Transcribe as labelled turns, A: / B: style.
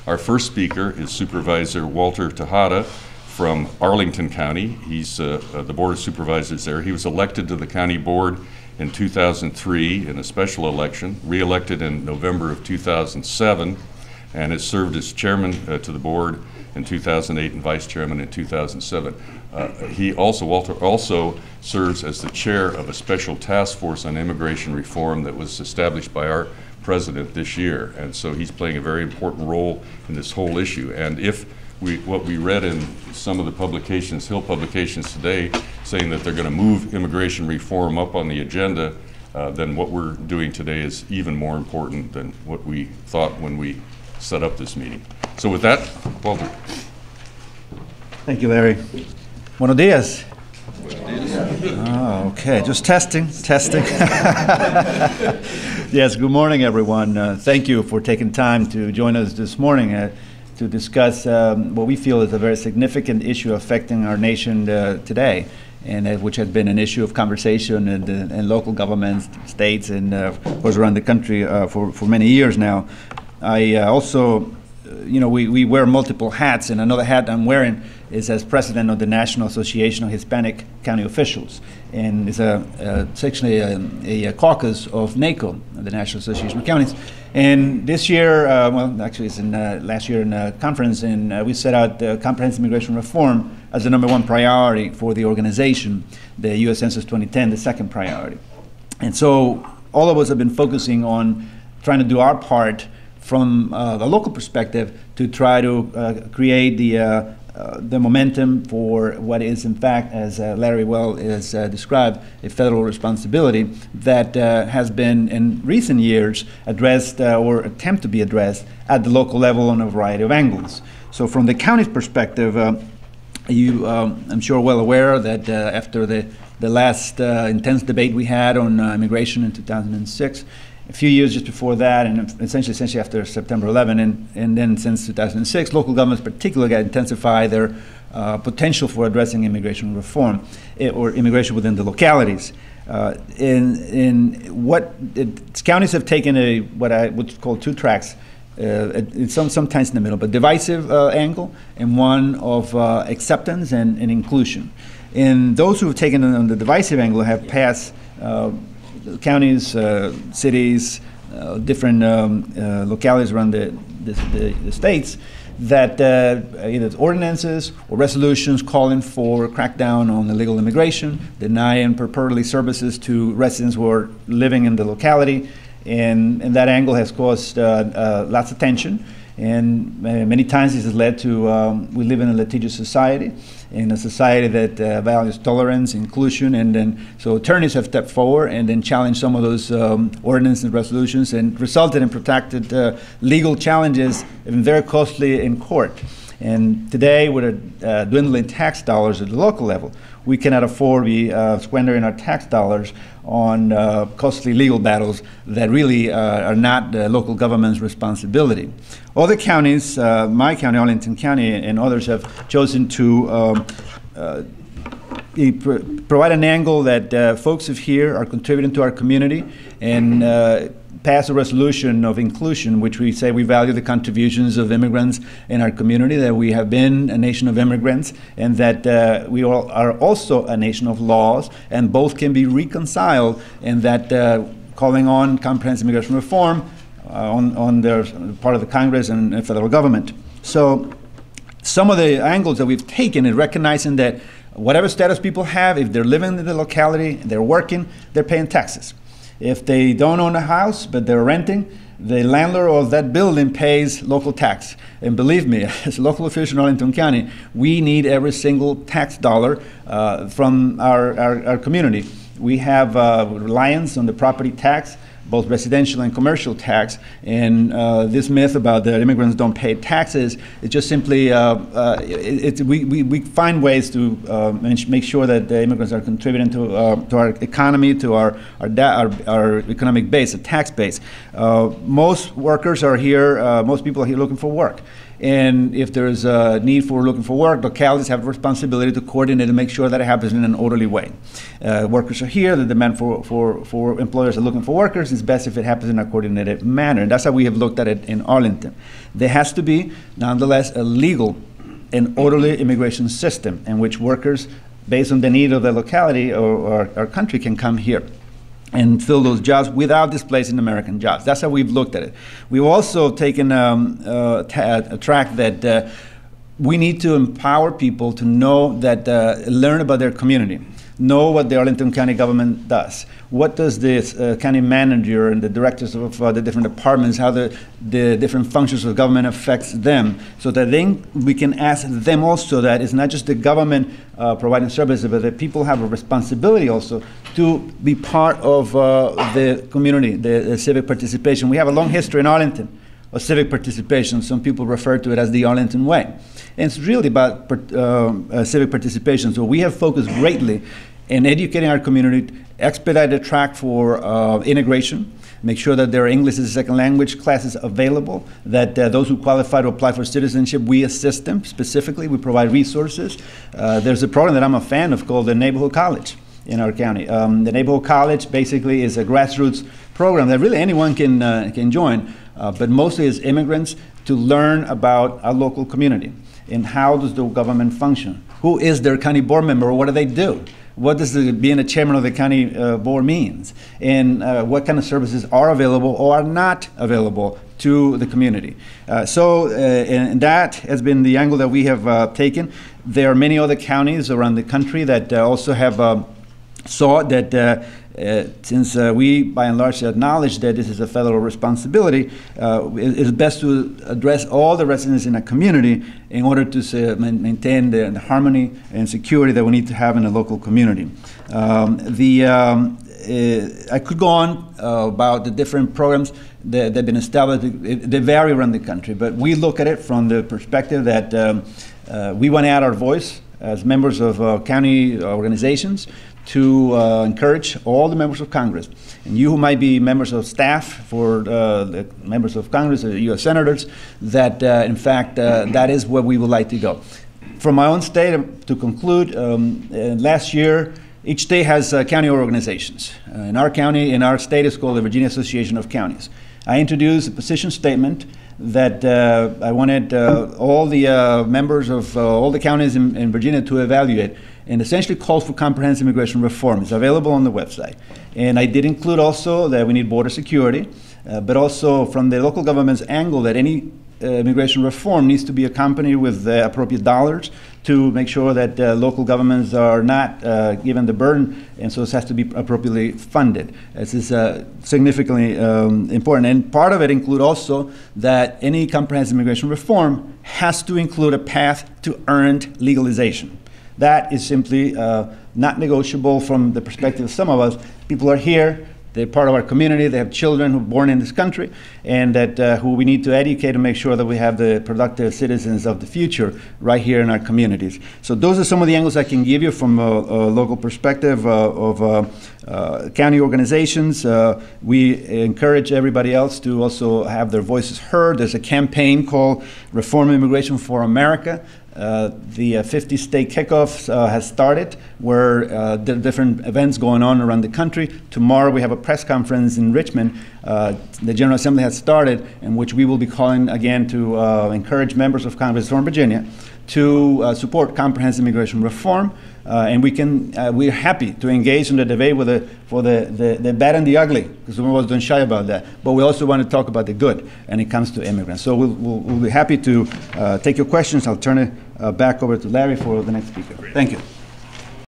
A: Our first speaker is Supervisor Walter Tejada from Arlington County. He's the Board of Supervisors there. He was elected to the county board in 2003 in a special election, re-elected in November of 2007, and has served as chairman to the board in 2008 and vice chairman in 2007. Walter also serves as the chair of a special task force on immigration reform that was established by our president this year, and so he's playing a very important role in this whole issue. And if what we read in some of the publications, Hill publications today, saying that they're going to move immigration reform up on the agenda, then what we're doing today is even more important than what we thought when we set up this meeting. So with that, Walter.
B: Thank you, Larry. Buenos dias. Oh, okay, just testing. Yes, good morning, everyone. Thank you for taking time to join us this morning to discuss what we feel is a very significant issue affecting our nation today, and which has been an issue of conversation in local governments, states, and of course around the country for many years now. I also, we wear multiple hats, and another hat I'm wearing is as president of the National Association of Hispanic County Officials, and it's actually a caucus of NACo, the National Association of Counties. And this year, well, actually it's in last year in a conference, and we set out comprehensive immigration reform as the #1 priority for the organization, the U.S. Census 2010, the second priority. And so all of us have been focusing on trying to do our part from the local perspective to try to create the momentum for what is, in fact, as Larry well has described, a federal responsibility that has been in recent years addressed or attempt to be addressed at the local level on a variety of angles. So from the county's perspective, I'm sure well aware that after the last intense debate we had on immigration in 2006, a few years just before that, and essentially after September 11, and then since 2006, local governments particularly got intensified their potential for addressing immigration reform or immigration within the localities. Counties have taken what I would call two tracks, sometimes in the middle, but divisive angle and one of acceptance and inclusion. And those who have taken on the divisive angle have passed counties, cities, different localities around the states that either ordinances or resolutions calling for a crackdown on illegal immigration, denying purportedly services to residents who are living in the locality, and that angle has caused lots of tension. And many times this has led to, we live in a litigious society, in a society that values tolerance, inclusion, and then so attorneys have stepped forward and then challenged some of those ordinances and resolutions, and resulted in protracted legal challenges, and very costly in court. And today, with dwindling tax dollars at the local level, we cannot afford to be squandering our tax dollars on costly legal battles that really are not the local government's responsibility. Other counties, my county, Arlington County, and others have chosen to provide an angle that folks of here are contributing to our community, and pass a resolution of inclusion, which we say we value the contributions of immigrants in our community, that we have been a nation of immigrants, and that we all are also a nation of laws, and both can be reconciled, and that calling on comprehensive immigration reform on their part of the Congress and federal government. So some of the angles that we've taken in recognizing that whatever status people have, if they're living in the locality, they're working, they're paying taxes. If they don't own a house, but they're renting, the landlord of that building pays local tax. And believe me, as a local official in Arlington County, we need every single tax dollar from our community. We have reliance on the property tax, both residential and commercial tax, and this myth about that immigrants don't pay taxes, it just simply, we find ways to make sure that the immigrants are contributing to our economy, to our economic base, a tax base. Most workers are here, most people are here looking for work. And if there's a need for looking for work, localities have a responsibility to coordinate and make sure that it happens in an orderly way. Workers are here, the demand for employers are looking for workers, it's best if it happens in a coordinated manner. And that's how we have looked at it in Arlington. There has to be, nonetheless, a legal and orderly immigration system in which workers, based on the need of the locality or our country, can come here and fill those jobs without displacing American jobs. That's how we've looked at it. We've also taken a track that we need to empower people to know that, learn about their community, know what the Arlington County government does. What does this county manager and the directors of the different departments, how the different functions of government affects them, so that then we can ask them also that it's not just the government providing services, but that people have a responsibility also to be part of the community, the civic participation. We have a long history in Arlington of civic participation. Some people refer to it as the Arlington Way. And it's really about civic participation. So we have focused greatly in educating our community, expedite the track for integration, make sure that there are English as a second language classes available, that those who qualify to apply for citizenship, we assist them specifically. We provide resources. There's a program that I'm a fan of called the Neighborhood College in our county. The Neighborhood College basically is a grassroots program that really anyone can join, but mostly as immigrants to learn about our local community and how does the government function. Who is their county board member, or what do they do? What does being a chairman of the county board means? And what kind of services are available or are not available to the community? And that has been the angle that we have taken. There are many other counties around the country that also have saw that since we, by and large, acknowledge that this is a federal responsibility, it's best to address all the residents in a community in order to maintain the harmony and security that we need to have in a local community. I could go on about the different programs that have been established. They vary around the country, but we look at it from the perspective that we want to add our voice as members of county organizations to encourage all the members of Congress, and you who might be members of staff for the members of Congress, or U.S. senators, that in fact that is where we would like to go. From my own state, to conclude, last year, each state has county organizations. In our county, in our state, is called the Virginia Association of Counties. I introduced a position statement that I wanted all the members of all the counties in Virginia to evaluate, and essentially calls for comprehensive immigration reform. It's available on the website. And I did include also that we need border security, but also from the local government's angle that any immigration reform needs to be accompanied with appropriate dollars to make sure that local governments are not given the burden, and so this has to be appropriately funded. This is significantly important. And part of it include also that any comprehensive immigration reform has to include a path to earned legalization. That is simply not negotiable from the perspective of some of us. People are here, they're part of our community, they have children who are born in this country, and that who we need to educate to make sure that we have the productive citizens of the future right here in our communities. So those are some of the angles I can give you from a local perspective of county organizations. We encourage everybody else to also have their voices heard. There's a campaign called Reform Immigration for America. The 50-state kickoff has started, where there are different events going on around the country. Tomorrow we have a press conference in Richmond. The General Assembly has started, in which we will be calling again to encourage members of Congress from Virginia to support comprehensive immigration reform. And we're happy to engage in the debate for the bad and the ugly, because we always don't shy about that. But we also want to talk about the good when it comes to immigrants. So we'll be happy to take your questions. I'll turn it back over to Larry for the next speaker. Thank you.